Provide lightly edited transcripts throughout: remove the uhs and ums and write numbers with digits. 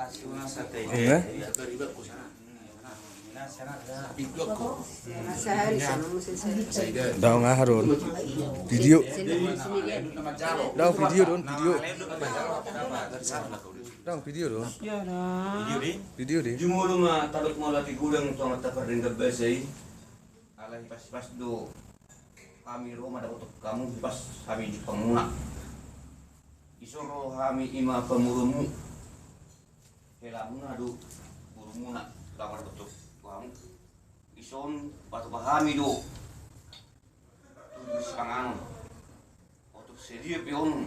Enggak? Daw nga haron. Video. Daw video don, video. Daw video don. Video deh. Jumuro nga talot mo lati gulang to nga taparin da besay. Alay pas do kami ro mada utok kamu pas kami panguna. Isoro kami ima pamurumu. Kelamu na do burumu na lamar utok kamu. Ison batu kami do. Tulis pangang. Utok sedia pion.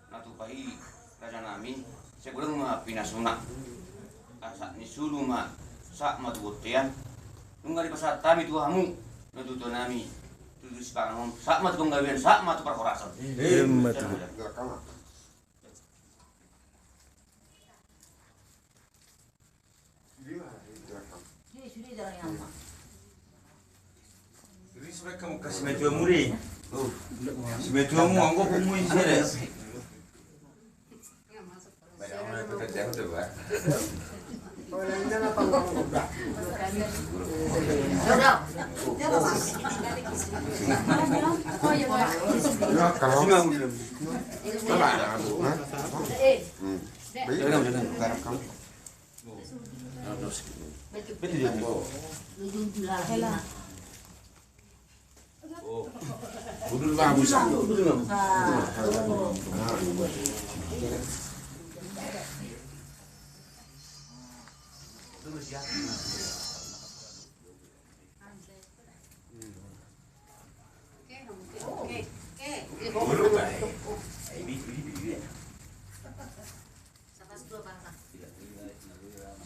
Natu pai raja namin. Segurang pinasuna. Asa ni sulu ma sa madugutian. Nung gari pasat tami tu hamu natuto nami. Tulis pangang sa matugong gawian sa matu perhorasan. Matu. Jadi sudah kamu kasih metua muri. Oh, metua mu anggo pemui sini. Banyak orang pekerja udah pak. Budul bagus.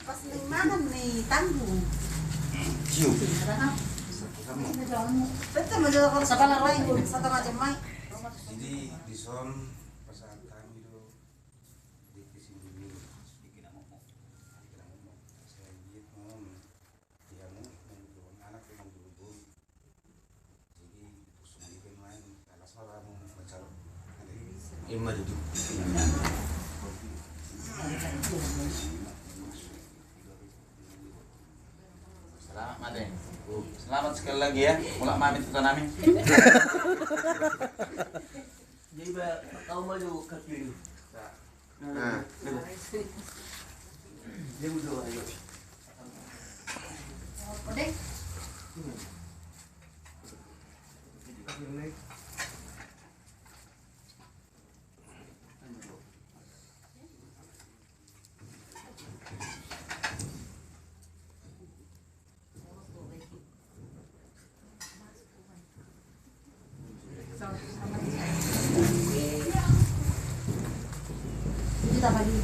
Pas limangan nih tanggung. Cium. Betul betul kalau sekolah lain satu macam mai. Jadi di son pasangan kami itu di sini bikin apa mau saya lihat mau dia mau anak yang dulu jadi semua itu main alas malam mencalon ima itu selamat Maden. Selamat sekali lagi ya, mulak mamit kita nami. Jadi kau maju kaki. Nah, dia udah ayo. Odek. Kita bagi